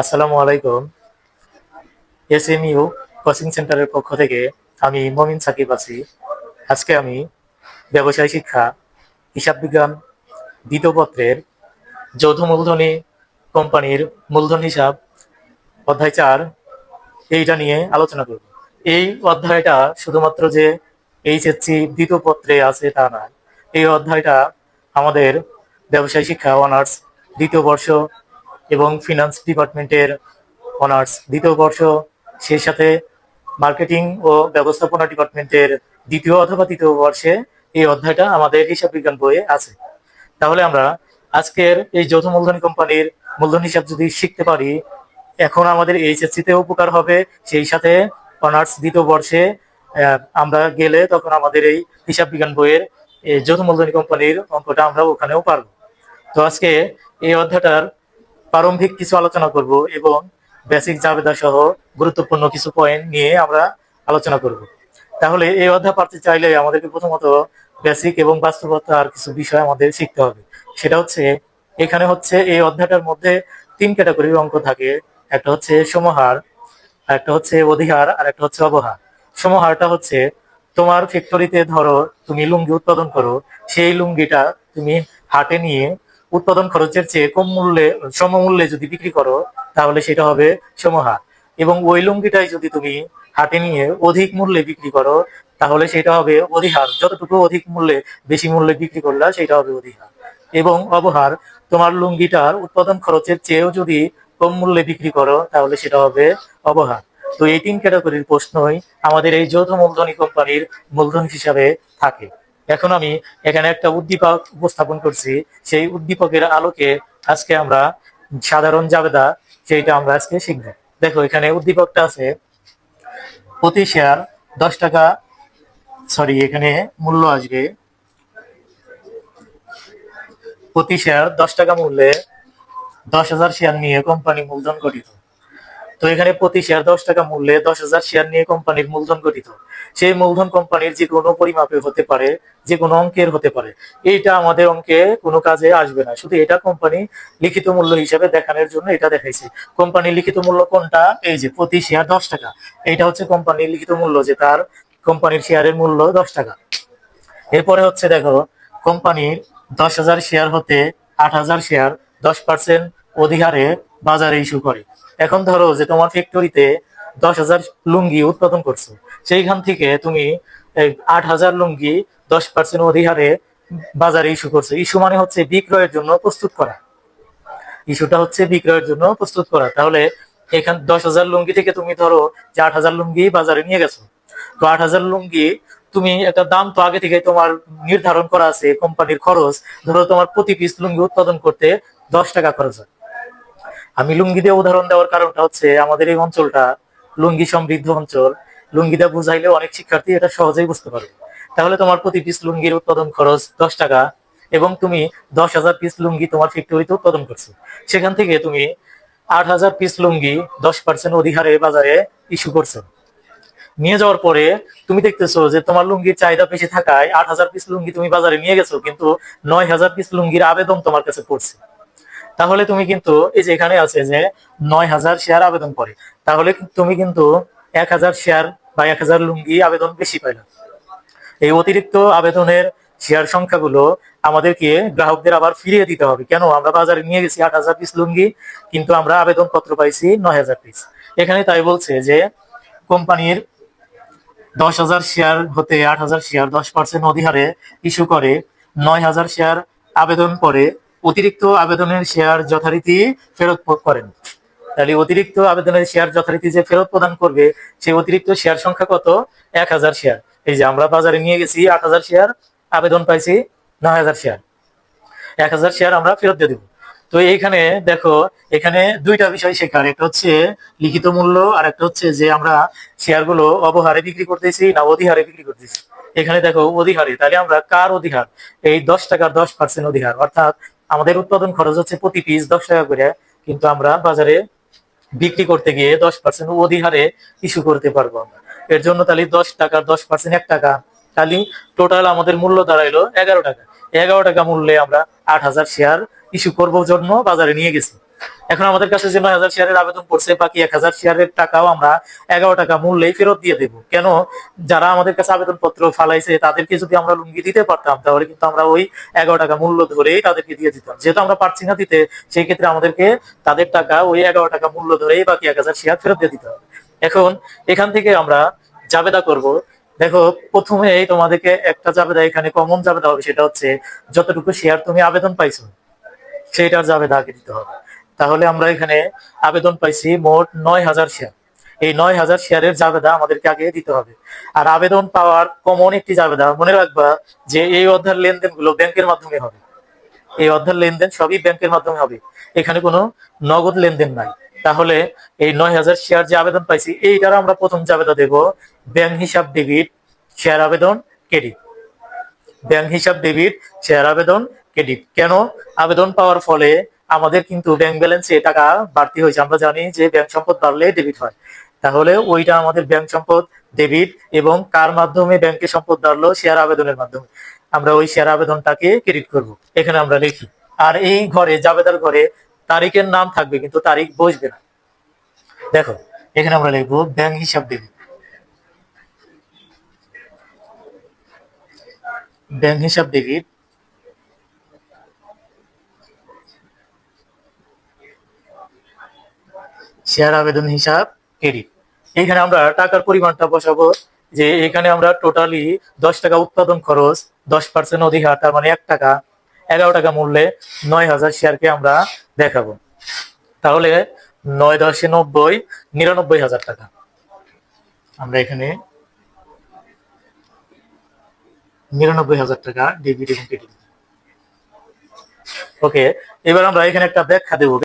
আসসালামু আলাইকুম। এসএমইউ কোচিং সেন্টারের পক্ষ থেকে আমি মমিন সাকিব আছি। আজকে আমি ব্যবসায় শিক্ষা হিসাব বিজ্ঞান দ্বিতীয় পত্রের যৌথ মূলধনী কোম্পানির মূলধন হিসাব অধ্যায় ৪ এইটা নিয়ে আলোচনা করব। এই অধ্যায়টা শুধুমাত্র যে এইচএসসি দ্বিতীয় পত্রে আছে তা না। এই অধ্যায়টা আমাদের ব্যবসায় শিক্ষা অনার্স দ্বিতীয় বর্ষ এবং ফিনান্স ডিপার্টমেন্টের অনার্স দ্বিতীয় বর্ষ, সেই সাথে মার্কেটিং ও ব্যবস্থাপনা ডিপার্টমেন্টের দ্বিতীয় অথবা তৃতীয় বর্ষে এই অধ্যায়টা আমাদের হিসাব বিজ্ঞান বইয়ে আছে। তাহলে আমরা আজকের এই যৌথ মূলধনী কোম্পানির মূলধন হিসাব যদি শিখতে পারি, এখন আমাদের এইচএসসি তে উপকার হবে, সেই সাথে অনার্স দ্বিতীয় বর্ষে আমরা গেলে তখন আমাদের এই হিসাব বিজ্ঞান বইয়ের এই যৌথ মূলধনী কোম্পানির অঙ্কটা আমরা ওখানেও পারবো। তো আজকে এই অধ্যায়টার প্রারম্ভিক কিছু আলোচনা করব এবং বেসিক জাবেদা সহ গুরুত্বপূর্ণ কিছু পয়েন্ট নিয়ে আমরা আলোচনা করব। তাহলে এই অধ্যায় পড়তে চাইলে আমাদেরকে প্রথমত বেসিক এবং বাস্তবতার কিছু বিষয় আমাদের শিখতে হবে। সেটা হচ্ছে, এখানে হচ্ছে এই অধ্যায়টার মধ্যে ৩ ক্যাটাগরির অঙ্ক থাকে। একটা হচ্ছে সমহার, একটা হচ্ছে অধিহার, আর একটা হচ্ছে অবহার। সমহারটা হচ্ছে তোমার ফ্যাক্টরিতে ধরো তুমি লুঙ্গি উৎপাদন করো, সেই লুঙ্গিটা তুমি হাটে নিয়ে উৎপাদন খরচের চেয়ে কম মূল্যে সমমূল্যে যদি বিক্রি করো, তাহলে সেটা হবে সমহার। এবং ওই লুঙ্গিটাই যদি তুমি হাটে নিয়ে অধিক মূল্যে বিক্রি করো, তাহলে সেটা হবে অধিহার। যতটুকু অধিক মূল্যে বেশি মূল্যে বিক্রি করলে সেটা হবে অধিহার। এবং অবহার, তোমার লুঙ্গিটার উৎপাদন খরচের চেয়েও যদি কম মূল্যে বিক্রি করো, তাহলে সেটা হবে অবহার। তো এই ৩ ক্যাটাগরির প্রশ্নই আমাদের এই যৌথ মূলধনী কোম্পানির মূলধন হিসাবে থাকে। এখন আমি এখানে একটা উদ্দীপক উপস্থাপন করছি, সেই উদ্দীপকের আলোকে আজকে আমরা সাধারণ জাবেদা সেইটা আমরা আজকে শিখব। দেখো এখানে উদ্দীপকটা আছে, প্রতি শেয়ার 10 টাকা, সরি এখানে মূল্য আসবে, প্রতি শেয়ার 10 টাকা মূল্যে 10,000 শেয়ার নিয়ে কোম্পানি মূলধন গঠিত। তো এখানে প্রতি শেয়ার 10 টাকা মূল্যে 10,000 শেয়ার নিয়ে কোম্পানির মূলধন গঠিত। সেই মূলধন কোম্পানির যে কোনো পরিমাপে হতে পারে, যে কোনো অঙ্কের হতে পারে। এইটা আমাদের অঙ্কে কোনো কাজে আসবে না, শুধু এটা কোম্পানি লিখিত মূল্য হিসাবে দেখানোর জন্য এটা দেখাইছে। কোম্পানির লিখিত মূল্য কোনটা? এই যে প্রতি শেয়ার 10 টাকা, এইটা হচ্ছে কোম্পানির লিখিত মূল্য, যে তার কোম্পানির শেয়ারের মূল্য 10 টাকা। এরপরে হচ্ছে দেখো, কোম্পানির 10,000 শেয়ার হতে 8,000 শেয়ার 10% অধিহারে বাজারে ইস্যু করে। এখন ধরো যে তোমার ফ্যাক্টরিতে 10,000 লুঙ্গি উৎপাদন করছো, সেইখান থেকে তুমি 8,000 লুঙ্গি 10% অধিহারে বাজারে ইস্যু করছো। ইস্যু মানে হচ্ছে বিক্রয়ের জন্য প্রস্তুত করা। ইস্যুটা হচ্ছে বিক্রয়ের জন্য প্রস্তুত করা। তাহলে এখান 10,000 লুঙ্গি থেকে তুমি ধরো যে 8,000 লুঙ্গি বাজারে নিয়ে গেছো। তো 8,000 লুঙ্গি তুমি একটা দাম তো আগে থেকে তোমার নির্ধারণ করা আছে, কোম্পানির খরচ। ধরো তোমার প্রতি পিস লুঙ্গি উৎপাদন করতে 10 টাকা খরচ হয়। আমি লুঙ্গি দিয়ে উদাহরণ দেওয়ার কারণটা হচ্ছে, আমাদের এই অঞ্চলটা লুঙ্গি সমৃদ্ধ অঞ্চল। লুঙ্গিটা বুঝাইলে অনেক শিক্ষার্থী এটা সহজেই বুঝতে পারবে। তাহলে তোমার প্রতি পিস লুঙ্গির উৎপাদন খরচ 10 টাকা, এবং তুমি 10,000 পিস লুঙ্গি তোমার ফ্যাক্টরিতে উৎপাদন করছো। সেখান থেকে তুমি 8,000 পিস লুঙ্গি 10% অধিহারে বাজারে ইস্যু করছো। নিয়ে যাওয়ার পরে তুমি দেখতেছো যে তোমার লুঙ্গির চাহিদা বেশি থাকায় 8,000 পিস লুঙ্গি তুমি বাজারে নিয়ে গেছো, কিন্তু 9,000 পিস লুঙ্গির আবেদন তোমার কাছে পড়ছে। তাহলে তুমি কিন্তু এই যে এখানে আছে যে 9,000 শেয়ার আবেদন করে, তাহলে তুমি কিন্তু 1,000 শেয়ার বা 1,000 লুঙ্গি আবেদন বেশি পাইলা। এই অতিরিক্ত আবেদনের শেয়ার সংখ্যাগুলো আমাদেরকে গ্রাহকদের আবার ফিরিয়ে দিতে হবে। কেন? আমরা বাজারে নিয়ে গেছি 8,000 পিস লুঙ্গি, কিন্তু আমরা আবেদন পত্র পাইছি 9,000 পিস। এখানে তাই বলছে যে কোম্পানির 10,000 শেয়ার হতে 8,000 শেয়ার 10% অধিহারে ইস্যু করে, 9,000 শেয়ার আবেদন করে অতিরিক্ত আবেদনের শেয়ার যথারীতি ফেরত করেন। তাহলে অতিরিক্ত আবেদনের শেয়ার যথারীতি যে ফেরত প্রদান করবে, সেই অতিরিক্ত শেয়ার সংখ্যা কত? 1,000 শেয়ার। এই যে আমরা বাজারে নিয়ে গেছি 8,000 শেয়ার, আবেদন পাইছি 9,000 শেয়ার, 1,000 শেয়ার আমরা ফেরত দিয়ে দেবো। তো এইখানে দেখো, এখানে দুইটা বিষয় শেখার, একটা হচ্ছে লিখিত মূল্য, আর একটা হচ্ছে যে আমরা শেয়ার গুলো অবহারে বিক্রি করতেছি না অধিহারে বিক্রি করতেছি। এখানে দেখো অধিহারে, তাহলে আমরা কার অধিহার? এই 10 টাকার 10% অধিহার, অর্থাৎ আমাদের উৎপাদন খরচ হচ্ছে প্রতি পিস 10 টাকা করে, কিন্তু আমরা বাজারে বিক্রি করতে গিয়ে 10% অধিহারে ইস্যু করতে পারবো আমরা। এর জন্য তাহলে 10 টাকার 10% 1 টাকা, তাহলে টোটাল আমাদের মূল্য দাঁড়াইলো 11 টাকা। 11 টাকা মূল্যে আমরা 8,000 শেয়ার ইস্যু করবো জন্য বাজারে নিয়ে গেছি। এখন আমাদের কাছে যে 9,000 শেয়ারের আবেদন পড়ছে, বাকি 1,000 শেয়ারের টাকাও আমরা 11 টাকা মূল্যেই ফেরত দিয়ে দেবো। কেন? যারা আমাদের কাছে আবেদন পত্র ফালাইছে তাদেরকে যদি আমরা লুঙ্গি দিতে পারতাম, তাহলে কিন্তু আমরা ওই 11 টাকা মূল্য ধরেই তাদেরকে দিয়ে দিতাম। যেহেতু আমরা পারছি না দিতে, সেই ক্ষেত্রে আমাদেরকে তাদের টাকা ওই 11 টাকা মূল্য ধরেই বাকি 1,000 শেয়ার ফেরত দিয়ে দিতে হবে। এখন এখান থেকে আমরা জাবেদা করব। দেখো, প্রথমেই তোমাদেরকে একটা জাবেদা এখানে কমন জাবেদা হবে, সেটা হচ্ছে যতটুকু শেয়ার তুমি আবেদন পাইছো সেইটার জাবেদা আগে দিতে হবে। তাহলে আমরা এখানে আবেদন পাইছি মোট 9,000 শেয়ার। এই 9,000 শেয়ারের জাবেদা আমাদেরকে আগে দিতে হবে। আর আবেদন পাওয়ার কমন একটি জাবেদা মনে রাখবা যে এই অধ্যায়ের লেনদেন গুলো ব্যাংকের মাধ্যমে হবে। এই অধ্যায়ের লেনদেন সবই ব্যাংকের মাধ্যমে হবে, এখানে কোনো নগদ লেনদেন নাই। তাহলে এই 9,000 শেয়ার যে আবেদন পাইছি, এইটার আমরা প্রথম জাবেদা দেব ব্যাংক হিসাব ডেবিট, শেয়ার আবেদন ক্রেডিট। ব্যাংক হিসাব ডেবিট, শেয়ার আবেদন ক্রেডিট। কেন? আবেদন পাওয়ার ফলে আমাদের কিন্তু ব্যাংক ব্যালেন্সে টাকা বাড়তি হয়েছে। আমরা জানি যে ব্যাংক সম্পদ বাড়লে ডেবিট হয়, তাহলে ওইটা আমাদের ব্যাংক সম্পদ ডেবিট। এবং কার মাধ্যমে ব্যাংকের সম্পদ বাড়লো? শেয়ার আবেদনের মাধ্যমে। আমরা ওই শেয়ার আবেদনটাকে ক্রেডিট করব, এখানে আমরা লিখি। আর এই ঘরে, জাবেদার ঘরে তারিখের নাম থাকবে, কিন্তু তারিখ বসবে না। দেখো, এখানে আমরা লিখবো ব্যাংক হিসাব ডেবিট। ব্যাংক হিসাব ডেবিট, শেয়ার আবেদন হিসাব ক্রেডিট। এখানে আমরা টাকার পরিমাণটা বসাবো, যে এখানে আমরা টোটালি 10 টাকা উৎপাদন খরচ, 10% অধিকার, তার মানে 1 টাকা, 11 টাকা মূল্যে 9,000 শেয়ারকে আমরা দেখাবো। তাহলে 9 × 10 = 90, 99,000 টাকা। আমরা এখানে 99,000 টাকা ডেবিট এবং ক্রেডিট। ওকে, এবার আমরা এখানে একটা ব্যাখ্যা দেবো।